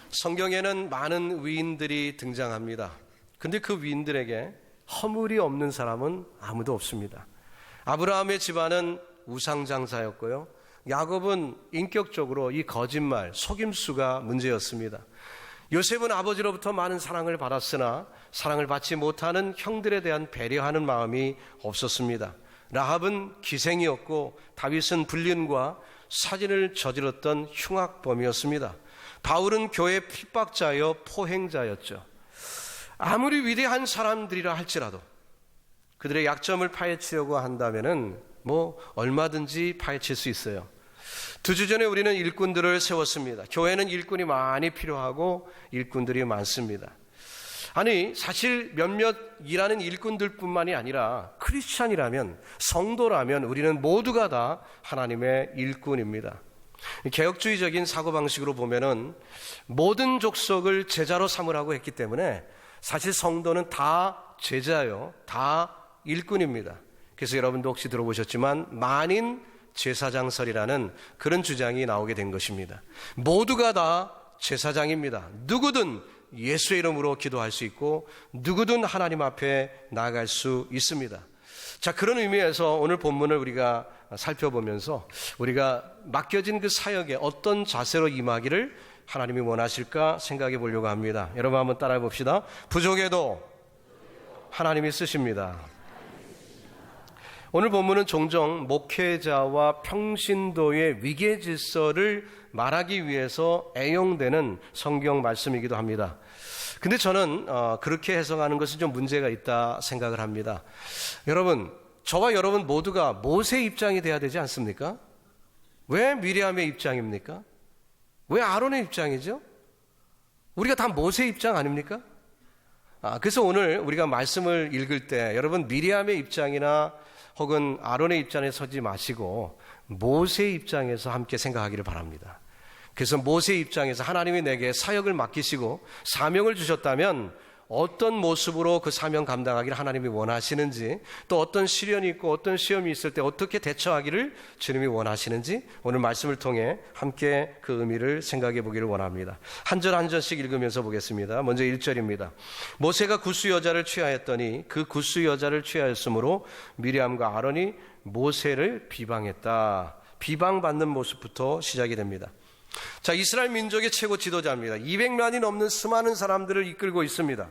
성경에는 많은 위인들이 등장합니다. 근데 그 위인들에게 허물이 없는 사람은 아무도 없습니다. 아브라함의 집안은 우상장사였고요. 야곱은 인격적으로 이 거짓말, 속임수가 문제였습니다. 요셉은 아버지로부터 많은 사랑을 받았으나 사랑을 받지 못하는 형들에 대한 배려하는 마음이 없었습니다. 라합은 기생이었고 다윗은 불륜과 살인을 저질렀던 흉악범이었습니다. 바울은 교회 핍박자여 포행자였죠. 아무리 위대한 사람들이라 할지라도 그들의 약점을 파헤치려고 한다면은 얼마든지 파헤칠 수 있어요. 2주 전에 우리는 일꾼들을 세웠습니다. 교회는 일꾼이 많이 필요하고 일꾼들이 많습니다. 아니, 사실 몇몇 일하는 일꾼들뿐만이 아니라 크리스찬이라면, 성도라면 우리는 모두가 다 하나님의 일꾼입니다. 개혁주의적인 사고방식으로 보면은 모든 족속을 제자로 삼으라고 했기 때문에 사실 성도는 다 제자요, 다 일꾼입니다. 그래서 여러분도 혹시 들어보셨지만 만인 제사장설이라는 그런 주장이 나오게 된 것입니다. 모두가 다 제사장입니다. 누구든 예수의 이름으로 기도할 수 있고 누구든 하나님 앞에 나아갈 수 있습니다. 자, 그런 의미에서 오늘 본문을 우리가 살펴보면서 우리가 맡겨진 그 사역에 어떤 자세로 임하기를 하나님이 원하실까 생각해 보려고 합니다. 여러분 한번 따라해 봅시다. 부족해도 하나님이 쓰십니다. 오늘 본문은 종종 목회자와 평신도의 위계 질서를 말하기 위해서 애용되는 성경 말씀이기도 합니다. 근데 저는 그렇게 해석하는 것은 좀 문제가 있다 생각을 합니다. 여러분, 저와 여러분 모두가 모세 입장이 돼야 되지 않습니까? 왜 미리암의 입장입니까? 왜 아론의 입장이죠? 우리가 다 모세 입장 아닙니까? 그래서 오늘 우리가 말씀을 읽을 때 여러분 미리암의 입장이나 혹은 아론의 입장에 서지 마시고 모세의 입장에서 함께 생각하기를 바랍니다. 그래서 모세의 입장에서 하나님이 내게 사역을 맡기시고 사명을 주셨다면 어떤 모습으로 그 사명 감당하기를 하나님이 원하시는지, 또 어떤 시련이 있고 어떤 시험이 있을 때 어떻게 대처하기를 주님이 원하시는지 오늘 말씀을 통해 함께 그 의미를 생각해 보기를 원합니다. 한 절 한 절씩 읽으면서 보겠습니다. 먼저 1절입니다. 모세가 구스 여자를 취하였더니 그 구스 여자를 취하였으므로 미리암과 아론이 모세를 비방했다. 비방받는 모습부터 시작이 됩니다. 자, 이스라엘 민족의 최고 지도자입니다. 200만이 넘는 수많은 사람들을 이끌고 있습니다.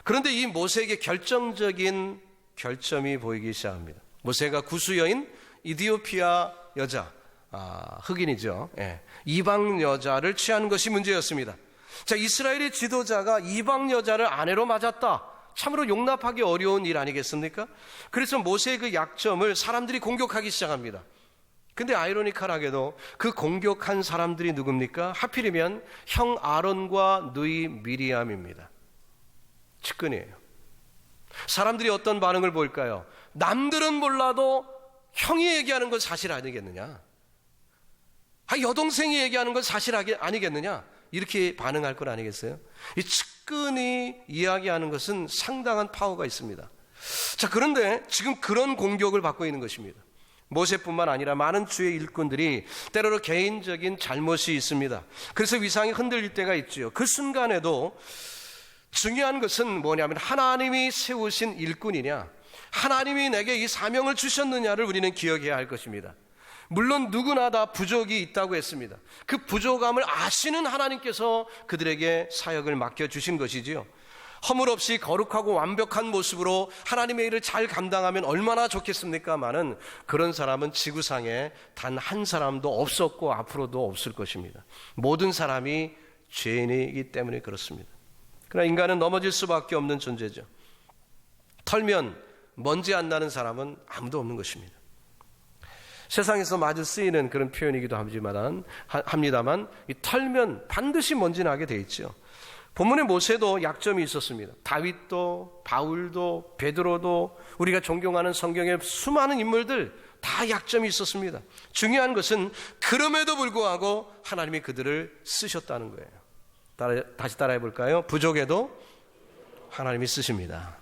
그런데 이 모세에게 결정적인 결점이 보이기 시작합니다. 모세가 구스 여인 이디오피아 여자, 흑인이죠. 이방 여자를 취하는 것이 문제였습니다. 자, 이스라엘의 지도자가 이방 여자를 아내로 맞았다. 참으로 용납하기 어려운 일 아니겠습니까? 그래서 모세의 그 약점을 사람들이 공격하기 시작합니다. 근데 아이러니컬하게도 그 공격한 사람들이 누굽니까? 하필이면 형 아론과 누이 미리암입니다. 측근이에요. 사람들이 어떤 반응을 보일까요? 남들은 몰라도 형이 얘기하는 건 사실 아니겠느냐? 여동생이 얘기하는 건 사실 아니겠느냐? 이렇게 반응할 건 아니겠어요? 이 측근이 이야기하는 것은 상당한 파워가 있습니다. 자, 그런데 지금 그런 공격을 받고 있는 것입니다. 모세뿐만 아니라 많은 주의 일꾼들이 때로는 개인적인 잘못이 있습니다. 그래서 위상이 흔들릴 때가 있죠. 그 순간에도 중요한 것은 뭐냐면 하나님이 세우신 일꾼이냐, 하나님이 내게 이 사명을 주셨느냐를 우리는 기억해야 할 것입니다. 물론 누구나 다 부족이 있다고 했습니다. 그 부족함을 아시는 하나님께서 그들에게 사역을 맡겨주신 것이지요. 허물 없이 거룩하고 완벽한 모습으로 하나님의 일을 잘 감당하면 얼마나 좋겠습니까마는 그런 사람은 지구상에 단 한 사람도 없었고 앞으로도 없을 것입니다. 모든 사람이 죄인이기 때문에 그렇습니다. 그러나 인간은 넘어질 수밖에 없는 존재죠. 털면 먼지 안 나는 사람은 아무도 없는 것입니다. 세상에서 마주 쓰이는 그런 표현이기도 합니다만 이 털면 반드시 먼지 나게 돼 있죠. 본문의 모세도 약점이 있었습니다. 다윗도, 바울도, 베드로도, 우리가 존경하는 성경의 수많은 인물들 다 약점이 있었습니다. 중요한 것은 그럼에도 불구하고 하나님이 그들을 쓰셨다는 거예요. 다시 따라해 볼까요? 부족해도 하나님이 쓰십니다.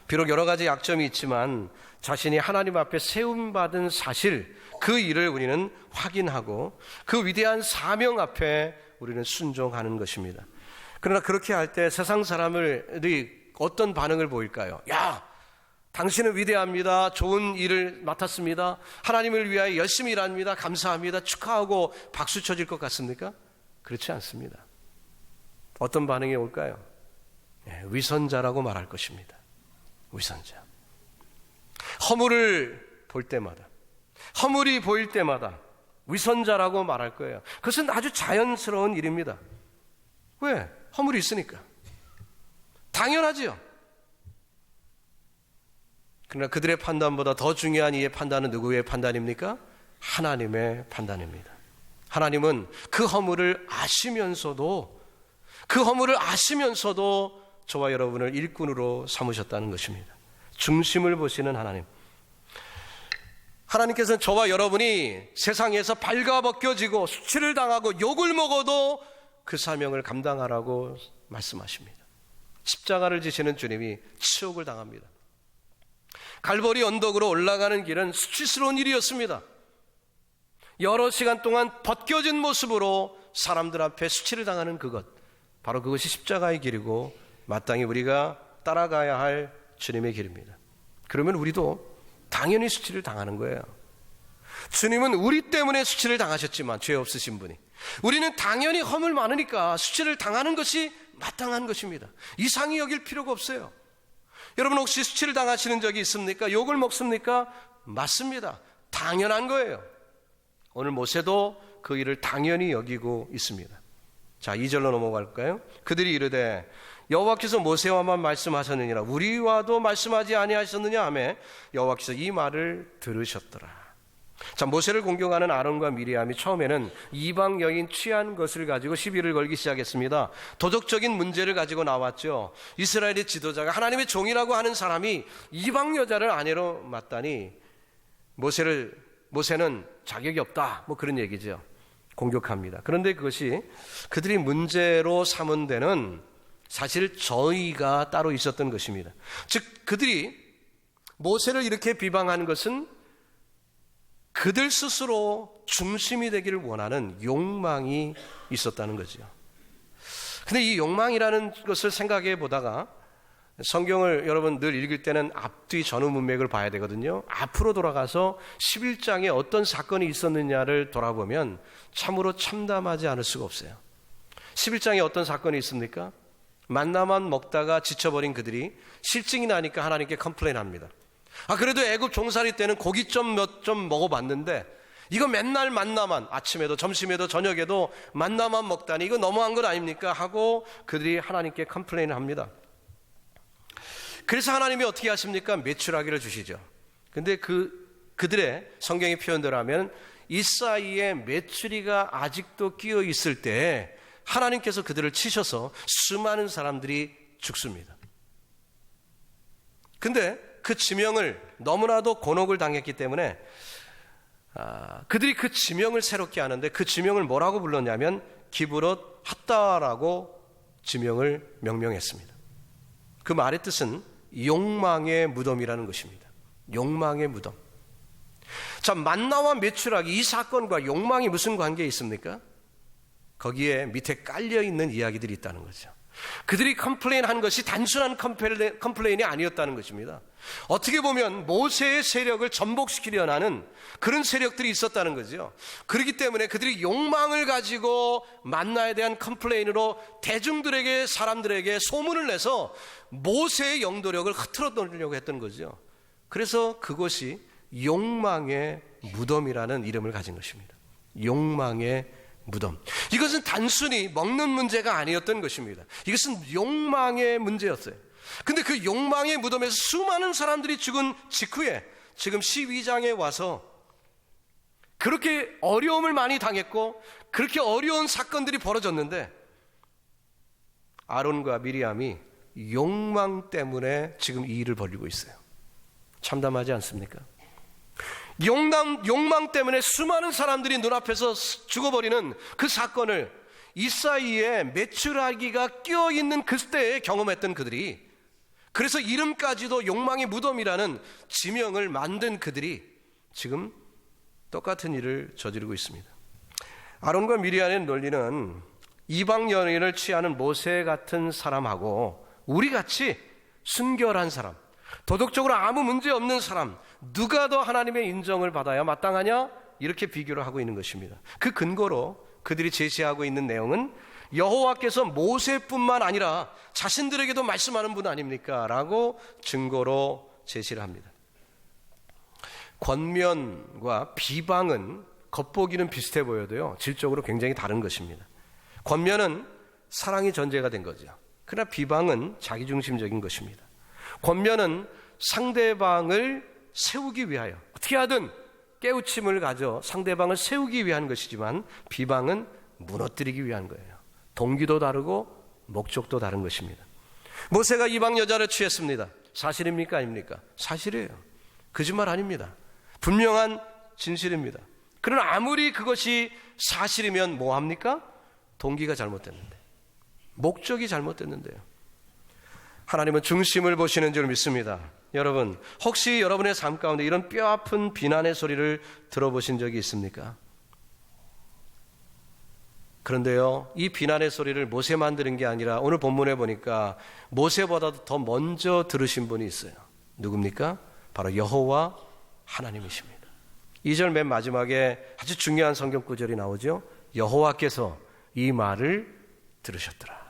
비록 여러 가지 약점이 있지만 자신이 하나님 앞에 세움받은 사실, 그 일을 우리는 확인하고 그 위대한 사명 앞에 우리는 순종하는 것입니다. 그러나 그렇게 할 때 세상 사람들이 어떤 반응을 보일까요? 야, 당신은 위대합니다. 좋은 일을 맡았습니다. 하나님을 위하여 열심히 일합니다. 감사합니다. 축하하고 박수 쳐질 것 같습니까? 그렇지 않습니다. 어떤 반응이 올까요? 위선자라고 말할 것입니다. 위선자. 허물을 볼 때마다, 허물이 보일 때마다 위선자라고 말할 거예요. 그것은 아주 자연스러운 일입니다. 왜? 허물이 있으니까. 당연하지요. 그러나 그들의 판단보다 더 중요한 이의 판단은 누구의 판단입니까? 하나님의 판단입니다. 하나님은 그 허물을 아시면서도 저와 여러분을 일꾼으로 삼으셨다는 것입니다. 중심을 보시는 하나님. 하나님께서는 저와 여러분이 세상에서 발가벗겨지고 수치를 당하고 욕을 먹어도 그 사명을 감당하라고 말씀하십니다. 십자가를 지시는 주님이 치욕을 당합니다. 갈보리 언덕으로 올라가는 길은 수치스러운 일이었습니다. 여러 시간 동안 벗겨진 모습으로 사람들 앞에 수치를 당하는 그것, 바로 그것이 십자가의 길이고 마땅히 우리가 따라가야 할 주님의 길입니다. 그러면 우리도 당연히 수치를 당하는 거예요. 주님은 우리 때문에 수치를 당하셨지만, 죄 없으신 분이, 우리는 당연히 허물 많으니까 수치를 당하는 것이 마땅한 것입니다. 이상히 여길 필요가 없어요. 여러분 혹시 수치를 당하시는 적이 있습니까? 욕을 먹습니까? 맞습니다. 당연한 거예요. 오늘 모세도 그 일을 당연히 여기고 있습니다. 자, 2절로 넘어갈까요? 그들이 이르되 여호와께서 모세와만 말씀하셨느니라 우리와도 말씀하지 아니하셨느냐 하매 여호와께서 이 말을 들으셨더라. 자, 모세를 공경하는 아론과 미리암이 처음에는 이방 여인 취한 것을 가지고 시비를 걸기 시작했습니다. 도덕적인 문제를 가지고 나왔죠. 이스라엘의 지도자가 하나님의 종이라고 하는 사람이 이방 여자를 아내로 맞다니 모세는 자격이 없다, 뭐 그런 얘기죠. 공격합니다. 그런데 그것이 그들이 문제로 삼은 데는 사실 저의가 따로 있었던 것입니다. 즉 그들이 모세를 이렇게 비방하는 것은 그들 스스로 중심이 되기를 원하는 욕망이 있었다는 거죠. 근데 이 욕망이라는 것을 생각해 보다가 성경을 여러분 늘 읽을 때는 앞뒤 전후 문맥을 봐야 되거든요. 앞으로 돌아가서 11장에 어떤 사건이 있었느냐를 돌아보면 참으로 참담하지 않을 수가 없어요. 11장에 어떤 사건이 있습니까? 만나만 먹다가 지쳐버린 그들이 실증이 나니까 하나님께 컴플레인합니다. 그래도 애굽 종살이 때는 고기 몇 점 먹어봤는데 이거 맨날 만나만, 아침에도 점심에도 저녁에도 만나만 먹다니 이거 너무한 것 아닙니까? 하고 그들이 하나님께 컴플레인을 합니다. 그래서 하나님이 어떻게 하십니까? 메추라기를 주시죠. 근데 그들의 성경의 표현대로 하면 이 사이에 메추리가 아직도 끼어 있을 때 하나님께서 그들을 치셔서 수많은 사람들이 죽습니다. 근데 그 지명을 너무나도 곤혹을 당했기 때문에 그들이 그 지명을 새롭게 하는데 그 지명을 뭐라고 불렀냐면 기브롯 핫다라고 지명을 명명했습니다. 그 말의 뜻은 욕망의 무덤이라는 것입니다. 욕망의 무덤. 자, 만나와 메추라기 이 사건과 욕망이 무슨 관계에 있습니까? 거기에 밑에 깔려있는 이야기들이 있다는 거죠. 그들이 컴플레인한 것이 단순한 컴플레인이 아니었다는 것입니다. 어떻게 보면 모세의 세력을 전복시키려는 하는 그런 세력들이 있었다는 거죠. 그렇기 때문에 그들이 욕망을 가지고 만나에 대한 컴플레인으로 대중들에게, 사람들에게 소문을 내서 모세의 영도력을 흐트러 놓으려고 했던 거죠. 그래서 그것이 욕망의 무덤이라는 이름을 가진 것입니다. 욕망의 무덤. 이것은 단순히 먹는 문제가 아니었던 것입니다. 이것은 욕망의 문제였어요. 근데 그 욕망의 무덤에서 수많은 사람들이 죽은 직후에 지금 12장에 와서 그렇게 어려움을 많이 당했고 그렇게 어려운 사건들이 벌어졌는데 아론과 미리암이 욕망 때문에 지금 이 일을 벌이고 있어요. 참담하지 않습니까? 욕망 때문에 수많은 사람들이 눈앞에서 죽어버리는 그 사건을 이 사이에 메추라기가 껴있는 그때에 경험했던 그들이, 그래서 이름까지도 욕망의 무덤이라는 지명을 만든 그들이 지금 똑같은 일을 저지르고 있습니다. 아론과 미리암의 논리는 이방 여인을 취하는 모세 같은 사람하고 우리같이 순결한 사람, 도덕적으로 아무 문제 없는 사람, 누가 더 하나님의 인정을 받아야 마땅하냐? 이렇게 비교를 하고 있는 것입니다. 그 근거로 그들이 제시하고 있는 내용은 여호와께서 모세뿐만 아니라 자신들에게도 말씀하는 분 아닙니까? 라고 증거로 제시를 합니다. 권면과 비방은 겉보기는 비슷해 보여도요, 질적으로 굉장히 다른 것입니다. 권면은 사랑이 전제가 된 거죠. 그러나 비방은 자기중심적인 것입니다. 권면은 상대방을 세우기 위하여 어떻게 하든 깨우침을 가져 상대방을 세우기 위한 것이지만, 비방은 무너뜨리기 위한 거예요. 동기도 다르고 목적도 다른 것입니다. 모세가 이방 여자를 취했습니다. 사실입니까? 아닙니까? 사실이에요. 거짓말 아닙니다. 분명한 진실입니다. 그러나 아무리 그것이 사실이면 뭐합니까? 동기가 잘못됐는데, 목적이 잘못됐는데요. 하나님은 중심을 보시는 줄 믿습니다. 여러분, 혹시 여러분의 삶 가운데 이런 뼈아픈 비난의 소리를 들어보신 적이 있습니까? 그런데요, 이 비난의 소리를 모세만 들은 게 아니라 오늘 본문에 보니까 모세보다도 더 먼저 들으신 분이 있어요. 누굽니까? 바로 여호와 하나님이십니다. 2절 맨 마지막에 아주 중요한 성경 구절이 나오죠. 여호와께서 이 말을 들으셨더라.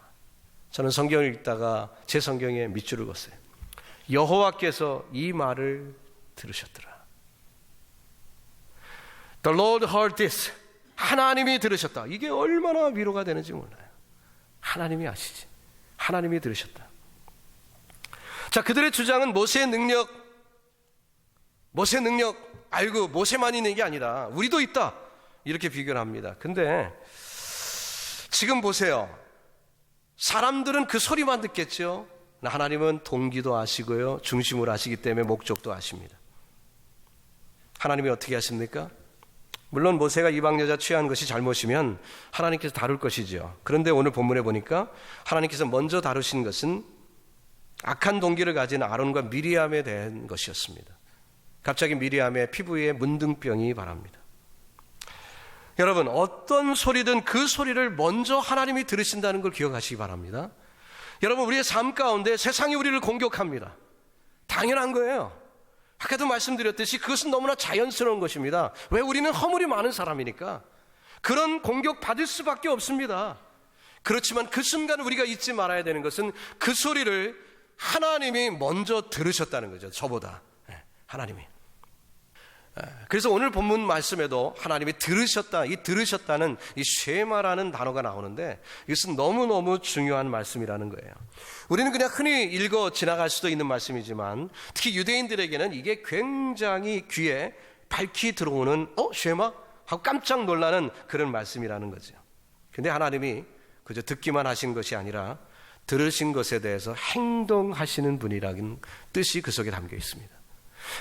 저는 성경을 읽다가 제 성경에 밑줄을 긋어요. 여호와께서 이 말을 들으셨더라. The Lord heard this. 하나님이 들으셨다. 이게 얼마나 위로가 되는지 몰라요. 하나님이 아시지. 하나님이 들으셨다. 자, 그들의 주장은 모세의 능력, 아이고 모세만 있는 게 아니라 우리도 있다, 이렇게 비교를 합니다. 근데 지금 보세요. 사람들은 그 소리만 듣겠죠. 하나님은 동기도 아시고요, 중심을 아시기 때문에 목적도 아십니다. 하나님이 어떻게 하십니까? 물론 모세가 이방 여자 취한 것이 잘못이면 하나님께서 다룰 것이죠. 그런데 오늘 본문에 보니까 하나님께서 먼저 다루신 것은 악한 동기를 가진 아론과 미리암에 대한 것이었습니다. 갑자기 미리암의 피부에 문둥병이 발합니다. 여러분, 어떤 소리든 그 소리를 먼저 하나님이 들으신다는 걸 기억하시기 바랍니다. 여러분, 우리의 삶 가운데 세상이 우리를 공격합니다. 당연한 거예요. 아까도 말씀드렸듯이 그것은 너무나 자연스러운 것입니다. 왜? 우리는 허물이 많은 사람이니까 그런 공격 받을 수밖에 없습니다. 그렇지만 그 순간 우리가 잊지 말아야 되는 것은 그 소리를 하나님이 먼저 들으셨다는 거죠. 저보다. 하나님이. 그래서 오늘 본문 말씀에도 하나님이 들으셨다, 이 들으셨다는 이 쉐마라는 단어가 나오는데 이것은 너무너무 중요한 말씀이라는 거예요. 우리는 그냥 흔히 읽어 지나갈 수도 있는 말씀이지만 특히 유대인들에게는 이게 굉장히 귀에 밝히 들어오는 쉐마? 하고 깜짝 놀라는 그런 말씀이라는 거죠. 근데 하나님이 그저 듣기만 하신 것이 아니라 들으신 것에 대해서 행동하시는 분이라는 뜻이 그 속에 담겨 있습니다.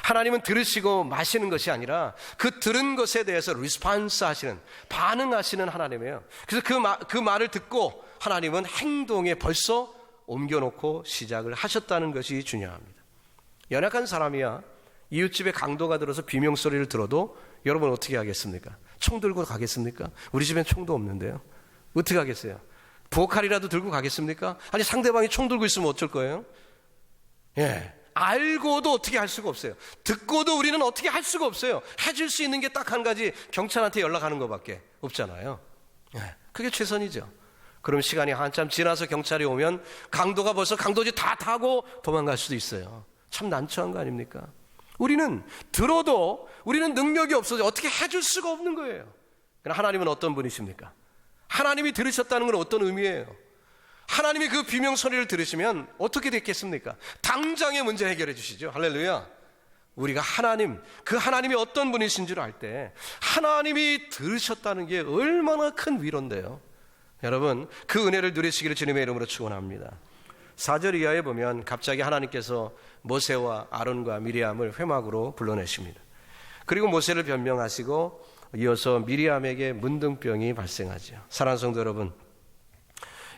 하나님은 들으시고 마시는 것이 아니라 그 들은 것에 대해서 리스폰스 하시는, 반응하시는 하나님이에요. 그래서 그 말을 듣고 하나님은 행동에 벌써 옮겨놓고 시작을 하셨다는 것이 중요합니다. 연약한 사람이야 이웃집에 강도가 들어서 비명소리를 들어도 여러분 어떻게 하겠습니까? 총 들고 가겠습니까? 우리 집엔 총도 없는데요. 어떻게 하겠어요? 부엌칼이라도 들고 가겠습니까? 아니 상대방이 총 들고 있으면 어쩔 거예요? 예. 알고도 어떻게 할 수가 없어요. 듣고도 우리는 어떻게 할 수가 없어요. 해줄 수 있는 게 딱 한 가지, 경찰한테 연락하는 것밖에 없잖아요. 그게 최선이죠. 그럼 시간이 한참 지나서 경찰이 오면 강도가 벌써 강도지 다 타고 도망갈 수도 있어요. 참 난처한 거 아닙니까? 우리는 들어도 우리는 능력이 없어서 어떻게 해줄 수가 없는 거예요. 그러나 하나님은 어떤 분이십니까? 하나님이 들으셨다는 건 어떤 의미예요? 하나님이 그 비명소리를 들으시면 어떻게 됐겠습니까? 당장의 문제 해결해 주시죠. 할렐루야. 우리가 그 하나님이 어떤 분이신 줄 알 때 하나님이 들으셨다는 게 얼마나 큰 위로인데요. 여러분, 그 은혜를 누리시기를 주님의 이름으로 축원합니다. 4절 이하에 보면 갑자기 하나님께서 모세와 아론과 미리암을 회막으로 불러내십니다. 그리고 모세를 변명하시고 이어서 미리암에게 문둥병이 발생하죠. 사랑하는 성도 여러분,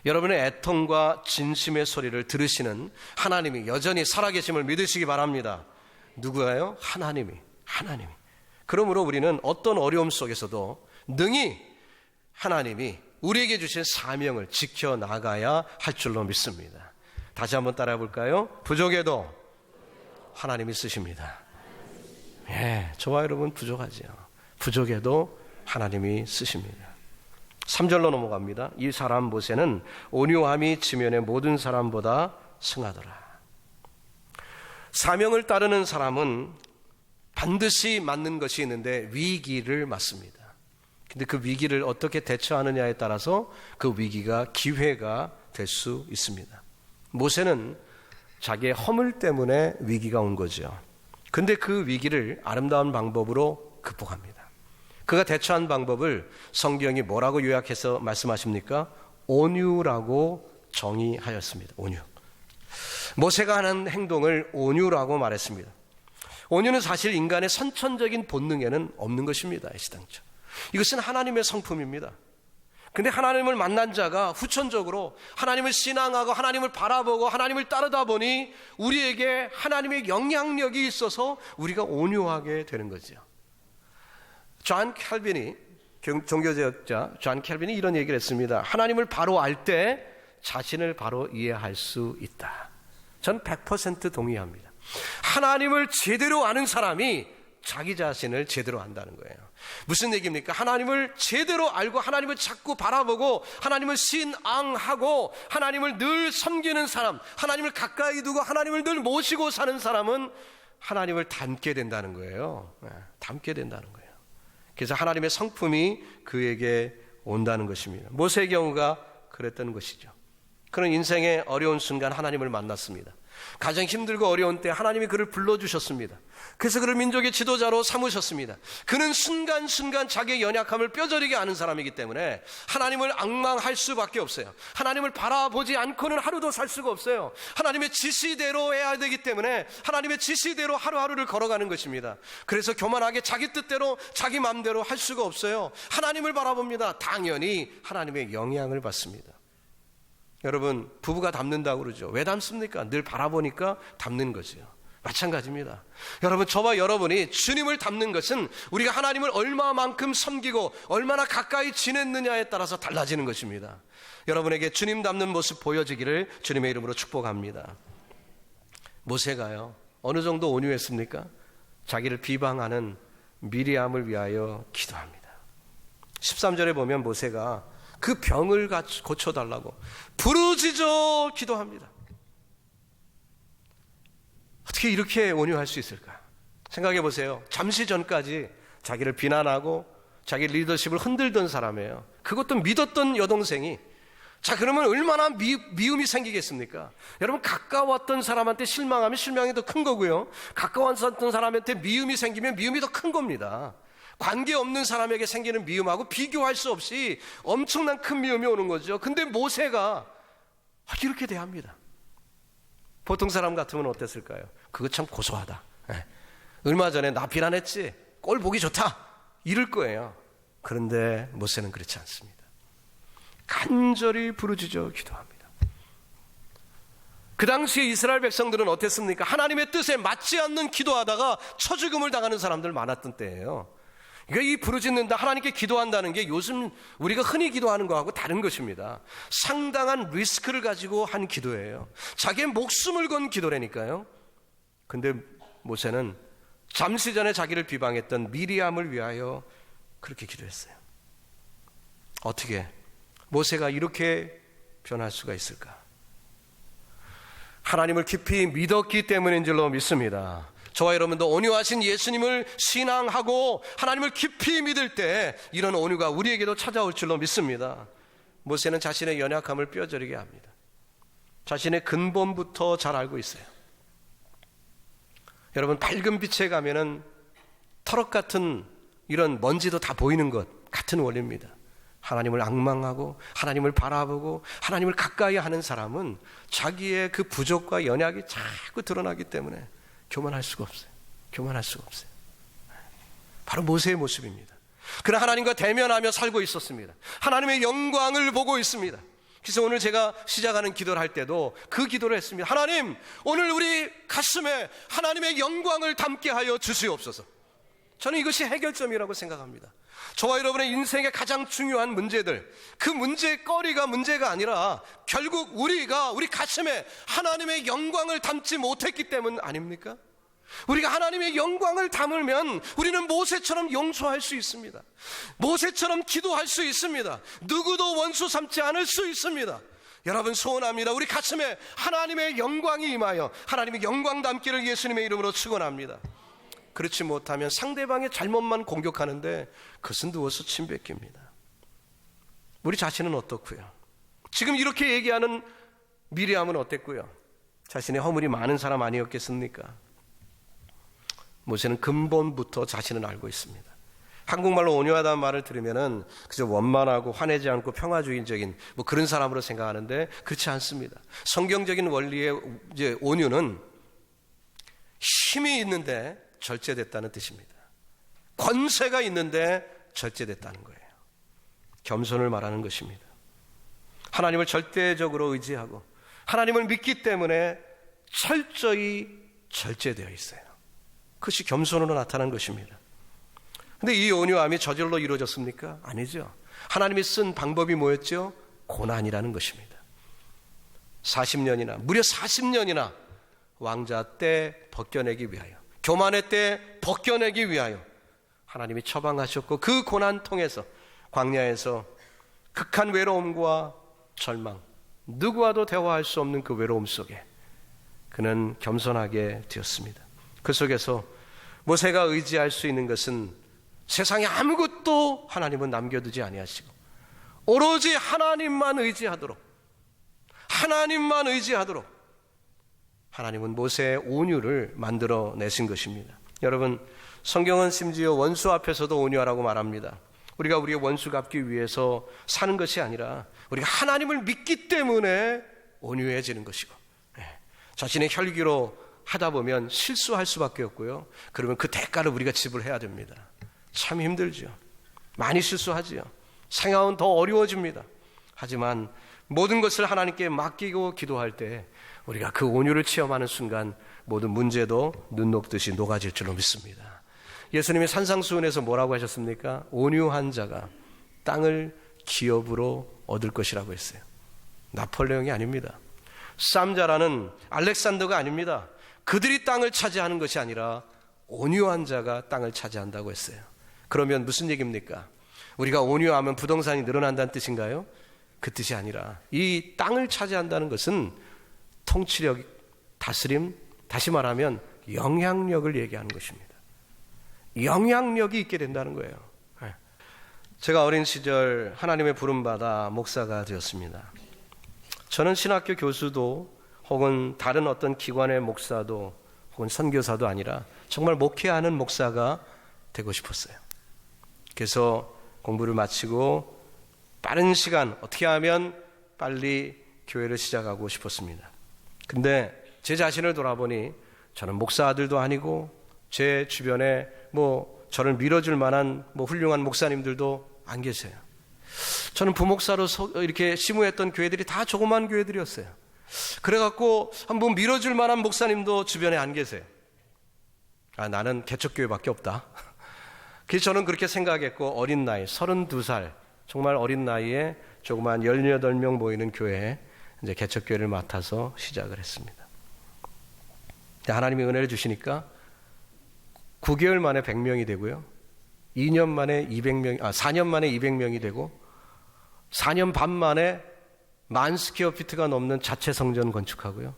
여러분의 애통과 진심의 소리를 들으시는 하나님이 여전히 살아계심을 믿으시기 바랍니다. 누구예요? 하나님이. 그러므로 우리는 어떤 어려움 속에서도 능히 하나님이 우리에게 주신 사명을 지켜나가야 할 줄로 믿습니다. 다시 한번 따라해 볼까요? 부족해도 하나님이 쓰십니다. 예, 저와 여러분 부족하지요. 부족해도 하나님이 쓰십니다. 3절로 넘어갑니다. 이 사람 모세는 온유함이 지면의 모든 사람보다 승하더라. 사명을 따르는 사람은 반드시 맞는 것이 있는데 위기를 맞습니다. 근데 그 위기를 어떻게 대처하느냐에 따라서 그 위기가 기회가 될 수 있습니다. 모세는 자기의 허물 때문에 위기가 온 거죠. 근데 그 위기를 아름다운 방법으로 극복합니다. 그가 대처한 방법을 성경이 뭐라고 요약해서 말씀하십니까? 온유라고 정의하였습니다. 온유. 모세가 하는 행동을 온유라고 말했습니다. 온유는 사실 인간의 선천적인 본능에는 없는 것입니다. 애시당초. 이것은 하나님의 성품입니다. 근데 하나님을 만난 자가 후천적으로 하나님을 신앙하고 하나님을 바라보고 하나님을 따르다 보니 우리에게 하나님의 영향력이 있어서 우리가 온유하게 되는 거죠. 존 캘빈이, 종교제학자 존 캘빈이 이런 얘기를 했습니다. 하나님을 바로 알 때 자신을 바로 이해할 수 있다. 전 100% 동의합니다. 하나님을 제대로 아는 사람이 자기 자신을 제대로 안다는 거예요. 무슨 얘기입니까? 하나님을 제대로 알고 하나님을 자꾸 바라보고 하나님을 신앙하고 하나님을 늘 섬기는 사람, 하나님을 가까이 두고 하나님을 늘 모시고 사는 사람은 하나님을 닮게 된다는 거예요. 닮게 된다는 거예요. 그래서 하나님의 성품이 그에게 온다는 것입니다. 모세의 경우가 그랬던 것이죠. 그는 인생의 어려운 순간 하나님을 만났습니다. 가장 힘들고 어려운 때 하나님이 그를 불러주셨습니다. 그래서 그를 민족의 지도자로 삼으셨습니다. 그는 순간순간 자기의 연약함을 뼈저리게 아는 사람이기 때문에 하나님을 앙망할 수밖에 없어요. 하나님을 바라보지 않고는 하루도 살 수가 없어요. 하나님의 지시대로 해야 되기 때문에 하나님의 지시대로 하루하루를 걸어가는 것입니다. 그래서 교만하게 자기 뜻대로 자기 마음대로 할 수가 없어요. 하나님을 바라봅니다. 당연히 하나님의 영향을 받습니다. 여러분, 부부가 닮는다고 그러죠. 왜 닮습니까? 늘 바라보니까 닮는 거죠. 마찬가지입니다. 여러분, 저와 여러분이 주님을 닮는 것은 우리가 하나님을 얼마만큼 섬기고 얼마나 가까이 지냈느냐에 따라서 달라지는 것입니다. 여러분에게 주님 닮는 모습 보여지기를 주님의 이름으로 축복합니다. 모세가요, 어느 정도 온유했습니까? 자기를 비방하는 미리암을 위하여 기도합니다. 13절에 보면 모세가 그 병을 고쳐달라고 부르짖어 기도합니다. 어떻게 이렇게 온유할 수 있을까? 생각해 보세요. 잠시 전까지 자기를 비난하고 자기 리더십을 흔들던 사람이에요. 그것도 믿었던 여동생이, 자, 그러면 얼마나 미움이 생기겠습니까? 여러분, 가까웠던 사람한테 실망하면 실망이 더 큰 거고요, 가까웠던 사람한테 미움이 생기면 미움이 더 큰 겁니다. 관계없는 사람에게 생기는 미움하고 비교할 수 없이 엄청난 큰 미움이 오는 거죠. 근데 모세가 이렇게 대합니다. 보통 사람 같으면 어땠을까요? 그거 참 고소하다. 얼마 전에 나 비난했지? 꼴 보기 좋다. 이럴 거예요. 그런데 모세는 그렇지 않습니다. 간절히 부르짖어 기도합니다. 그 당시에 이스라엘 백성들은 어땠습니까? 하나님의 뜻에 맞지 않는 기도하다가 처죽음을 당하는 사람들 많았던 때예요. 그러니까 이 부르짖는다, 하나님께 기도한다는 게 요즘 우리가 흔히 기도하는 거하고 다른 것입니다. 상당한 리스크를 가지고 한 기도예요. 자기의 목숨을 건 기도라니까요. 근데 모세는 잠시 전에 자기를 비방했던 미리암을 위하여 그렇게 기도했어요. 어떻게 모세가 이렇게 변할 수가 있을까? 하나님을 깊이 믿었기 때문인 줄로 믿습니다. 저와 여러분도 온유하신 예수님을 신앙하고 하나님을 깊이 믿을 때 이런 온유가 우리에게도 찾아올 줄로 믿습니다. 모세는 자신의 연약함을 뼈저리게 합니다. 자신의 근본부터 잘 알고 있어요. 여러분, 밝은 빛에 가면은 터럭 같은 이런 먼지도 다 보이는 것 같은 원리입니다. 하나님을 앙망하고 하나님을 바라보고 하나님을 가까이 하는 사람은 자기의 그 부족과 연약이 자꾸 드러나기 때문에 교만할 수가 없어요. 교만할 수가 없어요. 바로 모세의 모습입니다. 그러나 하나님과 대면하며 살고 있었습니다. 하나님의 영광을 보고 있습니다. 그래서 오늘 제가 시작하는 기도를 할 때도 그 기도를 했습니다. 하나님, 오늘 우리 가슴에 하나님의 영광을 담게 하여 주시옵소서. 저는 이것이 해결점이라고 생각합니다. 저와 여러분의 인생의 가장 중요한 문제들, 그 문제거리가 문제가 아니라 결국 우리 가슴에 하나님의 영광을 담지 못했기 때문 아닙니까? 우리가 하나님의 영광을 담으면 우리는 모세처럼 용서할 수 있습니다. 모세처럼 기도할 수 있습니다. 누구도 원수 삼지 않을 수 있습니다. 여러분, 소원합니다. 우리 가슴에 하나님의 영광이 임하여 하나님의 영광 담기를 예수님의 이름으로 축원합니다. 그렇지 못하면 상대방의 잘못만 공격하는데 그것은 누워서 침 뱉깁니다. 우리 자신은 어떻고요? 지금 이렇게 얘기하는 미리암은 어땠고요? 자신의 허물이 많은 사람 아니었겠습니까? 모세는 근본부터 자신은 알고 있습니다. 한국말로 온유하다는 말을 들으면은 그저 원만하고 화내지 않고 평화주의적인 뭐 그런 사람으로 생각하는데 그렇지 않습니다. 성경적인 원리의 이제 온유는 힘이 있는데 절제됐다는 뜻입니다. 권세가 있는데 절제됐다는 거예요. 겸손을 말하는 것입니다. 하나님을 절대적으로 의지하고 하나님을 믿기 때문에 철저히 절제되어 있어요. 그것이 겸손으로 나타난 것입니다. 근데 이 온유함이 저절로 이루어졌습니까? 아니죠. 하나님이 쓴 방법이 뭐였죠? 고난이라는 것입니다. 40년이나 무려 40년이나 왕자 때 벗겨내기 위하여, 교만의 때 벗겨내기 위하여 하나님이 처방하셨고 그 고난 통해서 광야에서 극한 외로움과 절망, 누구와도 대화할 수 없는 그 외로움 속에 그는 겸손하게 되었습니다. 그 속에서 모세가 의지할 수 있는 것은 세상에 아무것도 하나님은 남겨두지 아니하시고 오로지 하나님만 의지하도록 하나님은 모세의 온유를 만들어내신 것입니다. 여러분, 성경은 심지어 원수 앞에서도 온유하라고 말합니다. 우리가 우리의 원수 갚기 위해서 사는 것이 아니라 우리가 하나님을 믿기 때문에 온유해지는 것이고, 자신의 혈기로 하다 보면 실수할 수밖에 없고요. 그러면 그 대가를 우리가 지불해야 됩니다. 참 힘들죠. 많이 실수하지요. 생활은 더 어려워집니다. 하지만 모든 것을 하나님께 맡기고 기도할 때 우리가 그 온유를 체험하는 순간 모든 문제도 눈 녹듯이 녹아질 줄로 믿습니다. 예수님이 산상수훈에서 뭐라고 하셨습니까? 온유한 자가 땅을 기업으로 얻을 것이라고 했어요. 나폴레옹이 아닙니다. 쌈자라는 알렉산더가 아닙니다. 그들이 땅을 차지하는 것이 아니라 온유한 자가 땅을 차지한다고 했어요. 그러면 무슨 얘기입니까? 우리가 온유하면 부동산이 늘어난다는 뜻인가요? 그 뜻이 아니라 이 땅을 차지한다는 것은 통치력, 다스림, 다시 말하면 영향력을 얘기하는 것입니다. 영향력이 있게 된다는 거예요. 제가 어린 시절 하나님의 부름받아 목사가 되었습니다. 저는 신학교 교수도 혹은 다른 어떤 기관의 목사도 혹은 선교사도 아니라 정말 목회하는 목사가 되고 싶었어요. 그래서 공부를 마치고 빠른 시간 어떻게 하면 빨리 교회를 시작하고 싶었습니다. 근데 제 자신을 돌아보니 저는 목사 아들도 아니고 제 주변에 저를 밀어줄 만한 훌륭한 목사님들도 안 계세요. 저는 부목사로 이렇게 심우했던 교회들이 다 조그만 교회들이었어요. 그래갖고 한번 밀어줄 만한 목사님도 주변에 안 계세요. 나는 개척교회밖에 없다. 그래서 저는 그렇게 생각했고 어린 나이 32살 정말 어린 나이에 조그만 18명 모이는 교회에 이제 개척교회를 맡아서 시작을 했습니다. 하나님이 은혜를 주시니까 9개월 만에 100명이 되고요. 4년 만에 200명이 되고 4년 반 만에 10,000스퀘어피트가 넘는 자체 성전 건축하고요.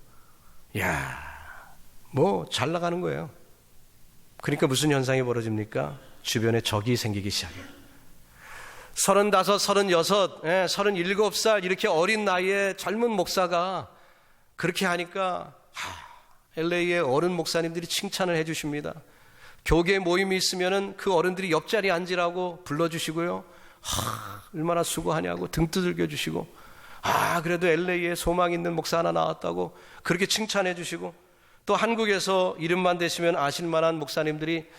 잘 나가는 거예요. 그러니까 무슨 현상이 벌어집니까? 주변에 적이 생기기 시작해요. 35, 36, 37살 이렇게 어린 나이에 젊은 목사가 그렇게 하니까 LA의 어른 목사님들이 칭찬을 해주십니다. 교계 모임이 있으면은 그 어른들이 옆자리에 앉으라고 불러주시고요. 얼마나 수고하냐고 등 두들겨 주시고, 그래도 LA에 소망 있는 목사 하나 나왔다고 그렇게 칭찬해 주시고, 또 한국에서 이름만 대시면 아실 만한 목사님들이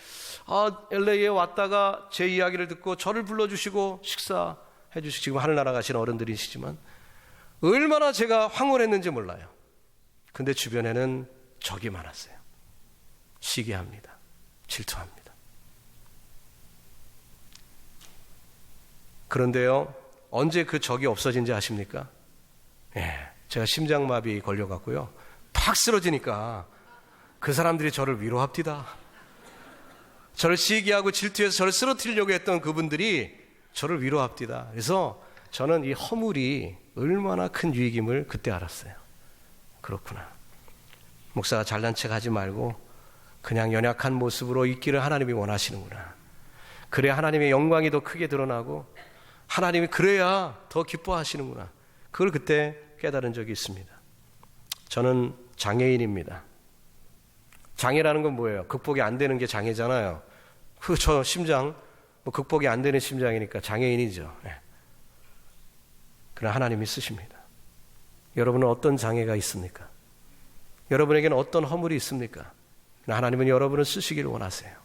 LA에 왔다가 제 이야기를 듣고 저를 불러주시고 식사해 주시고, 지금 하늘나라 가신 어른들이시지만 얼마나 제가 황홀했는지 몰라요. 근데 주변에는 적이 많았어요. 시기합니다. 질투합니다. 그런데요, 언제 그 적이 없어진지 아십니까? 제가 심장마비 걸려갖고요, 팍 쓰러지니까 그 사람들이 저를 위로합디다. 저를 시기하고 질투해서 저를 쓰러뜨리려고 했던 그분들이 저를 위로합디다. 그래서 저는 이 허물이 얼마나 큰 유익임을 그때 알았어요. 그렇구나. 목사가 잘난 척 하지 말고 그냥 연약한 모습으로 있기를 하나님이 원하시는구나. 그래야 하나님의 영광이 더 크게 드러나고 하나님이 그래야 더 기뻐하시는구나. 그걸 그때 깨달은 적이 있습니다. 저는 장애인입니다. 장애라는 건 뭐예요? 극복이 안 되는 게 장애잖아요. 저 심장, 극복이 안 되는 심장이니까 장애인이죠. 그러나 하나님이 쓰십니다. 여러분은 어떤 장애가 있습니까? 여러분에게는 어떤 허물이 있습니까? 하나님은 여러분을 쓰시기를 원하세요.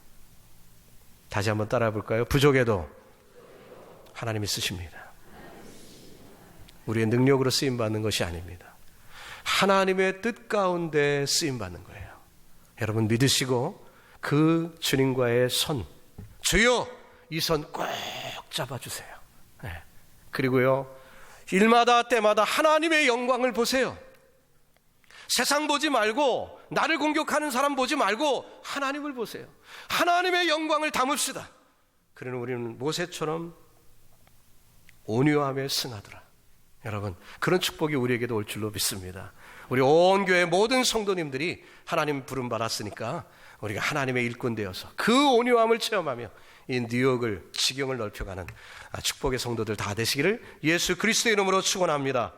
다시 한번 따라해 볼까요? 부족해도 하나님이 쓰십니다. 우리의 능력으로 쓰임받는 것이 아닙니다. 하나님의 뜻 가운데 쓰임받는 거예요. 여러분 믿으시고 그 주님과의 손, 주여 이 손 꼭 잡아주세요. 그리고요, 일마다 때마다 하나님의 영광을 보세요. 세상 보지 말고, 나를 공격하는 사람 보지 말고 하나님을 보세요. 하나님의 영광을 담읍시다. 그러는 우리는 모세처럼 온유함에 승하더라. 여러분, 그런 축복이 우리에게도 올 줄로 믿습니다. 우리 온 교회 모든 성도님들이 하나님 부름 받았으니까 우리가 하나님의 일꾼 되어서 그 온유함을 체험하며 이 뉴욕을, 지경을 넓혀가는 축복의 성도들 다 되시기를 예수 그리스도의 이름으로 축원합니다.